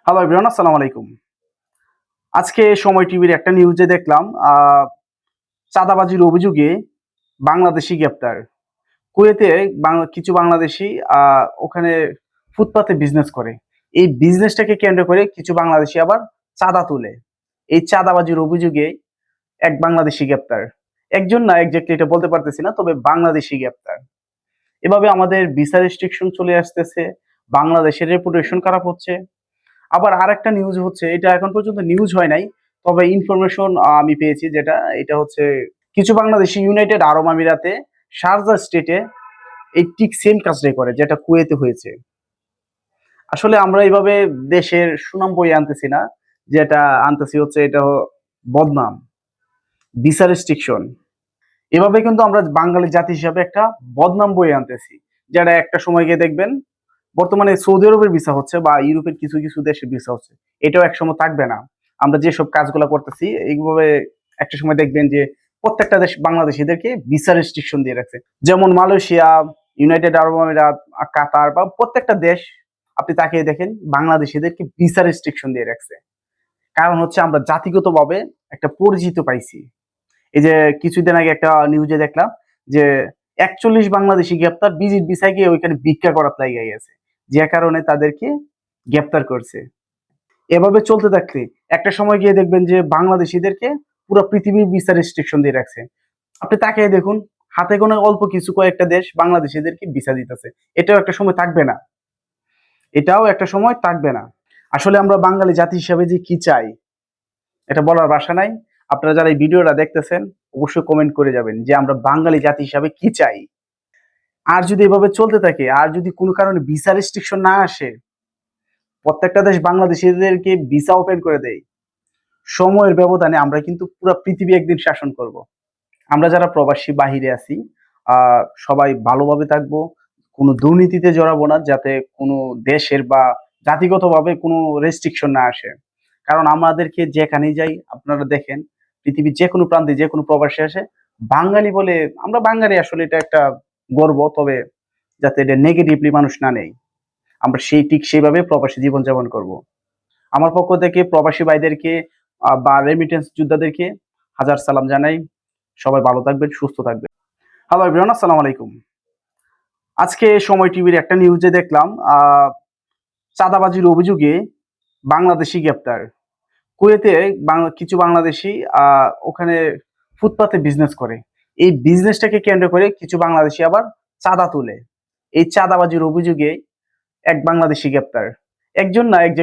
Hello everyone, আসসালামু আলাইকুম। আজকে সময় টিভির একটা নিউজে দেখলাম চাঁদাবাজির অভিযোগে বাংলাদেশি গ্রেপ্তার। কুয়েতে কিছু বাংলাদেশি ওখানে ফুটপাতে বিজনেস করে। এই বিজনেসটাকে কেন্দ্র করে কিছু বাংলাদেশি আবার চাঁদা তোলে। এই চাঁদাবাজির অভিযোগে এক বাংলাদেশি গ্রেপ্তার। একজন না, এক্সাক্টলি এটা বলতে পারতেছি না, তবে বাংলাদেশি গ্রেপ্তার। এভাবে আমাদের ভিসা রেস্ট্রিকশন চলে আসতেছে, বাংলাদেশের রেপুটেশন খারাপ হচ্ছে। আবার আরেকটা নিউজ হচ্ছে, এটা এখন পর্যন্ত নিউজ হয় নাই, তবে ইনফরমেশন আমি পেয়েছি, যেটা এটা হচ্ছে কিছু বাংলাদেশি ইউনাইটেড আরব আমিরাতে শারজা স্টেটে এই ঠিক সেম কাজটাই করে যেটা কুয়েতে হয়েছে। আসলে আমরা এইভাবে দেশের সুনাম বয়ে আনতেছি না, যেটা আনতেছি হচ্ছে এটা বদনাম, ভিসা রেস্ট্রিকশন। এভাবে কিন্তু আমরা বাঙালি জাতি হিসাবে একটা বদনাম বয়ে আনতেছি, যেটা একটা সময় গিয়ে দেখবেন বর্তমানে সৌদি আরবের ভিসা হচ্ছে বা ইউরোপের কিছু কিছু দেশের ভিসা হচ্ছে, এটাও একসময় থাকবে না। আমরা যেসব কাজগুলো করতেছি এইভাবে একটা সময় দেখবেন যে প্রত্যেকটা দেশ বাংলাদেশিদেরকে ভিসা রেস্ট্রিকশন দিয়ে রাখছে। যেমন মালয়েশিয়া, ইউনাইটেড আরব আমিরাত, কাতার বা প্রত্যেকটা দেশ আপনি তাকিয়ে দেখেন বাংলাদেশিদেরকে ভিসা রেস্ট্রিকশন দিয়ে রাখছে। কারণ হচ্ছে আমরা জাতিগতভাবে একটা পরিচিত পাইছি। এই যে কিছুদিন আগে একটা নিউজে দেখলাম যে ৪১ বাংলাদেশি গ্রেপ্তার ভিজিট ভিসায় গিয়ে ওইখানে ভিক্ষা করার লাইগা গেছে, যে কারণে তাদেরকে গ্রেপ্তার করছে। এভাবে চলতে থাকলে একটা সময় গিয়ে দেখবেন যে বাংলাদেশিদেরকে পুরো পৃথিবীর ভিসা রেস্ট্রিকশন দিয়ে রাখছে। আপনি তাকিয়ে দেখুন, হাতে গোনা অল্প কিছু কয়েকটা দেশ বাংলাদেশিদেরকে ভিসা দিতেছে। এটাও একটা সময় থাকবে না, এটাও একটা সময় থাকবে না। আসলে আমরা বাঙালি জাতি হিসাবে যে কি চাই এটা বলার ভাষা নাই। আপনারা যারা এই ভিডিওটা দেখতেছেন অবশ্যই কমেন্ট করে যাবেন যে আমরা বাঙালি জাতি হিসাবে কি চাই। আর যদি এভাবে চলতে থাকে, আর যদি কোনো কারণে ভিসা রেস্ট্রিকশন না আসে, প্রত্যেকটা দেশ বাংলাদেশিদেরকে ভিসা ওপেন করে দেয়, সময়ের ব্যবধানে আমরা কিন্তু পুরো পৃথিবী একদিন শাসন করব। আমরা যারা প্রবাসী বাহিরে আছি সবাই ভালোভাবে থাকবো, কোনো দুর্নীতিতে জড়াবো না, যাতে কোনো দেশের বা জাতিগতভাবে কোনো রেস্ট্রিকশন না আসে। কারণ আমাদেরকে যেখানেই যাই আপনারা দেখেন, পৃথিবীর যে কোনো প্রান্তে যে কোনো প্রবাসী আসে, বাঙালি বলে আমরা বাঙালি, আসলে এটা একটা গর্ব, তবে যাতে এটা নেগেটিভলি মানুষ না নেয়। আমরা ঠিক সেইভাবে প্রবাসী জীবনযাপন করব। আমার পক্ষ থেকে প্রবাসী ভাইদেরকে বা রেমিটেন্স যোদ্ধাদেরকে হাজার সালাম জানাই। সবাই ভালো থাকবেন, সুস্থ থাকবেন। হ্যালো এভরিওয়ান, আসসালামু আলাইকুম। আজকে সময় টিভির একটা নিউজে দেখলাম চাঁদাবাজির অভিযোগে বাংলাদেশি গ্রেপ্তার। কুয়েতে কিছু বাংলাদেশি ওখানে ফুটপাতে বিজনেস করে। এই বিজনেসটাকে কেন্দ্র করে কিছু বাংলাদেশি আবার চাঁদা তোলে। এই চাঁদাবাজির অভিযোগে এক বাংলাদেশি গ্রেপ্তার। একজন না,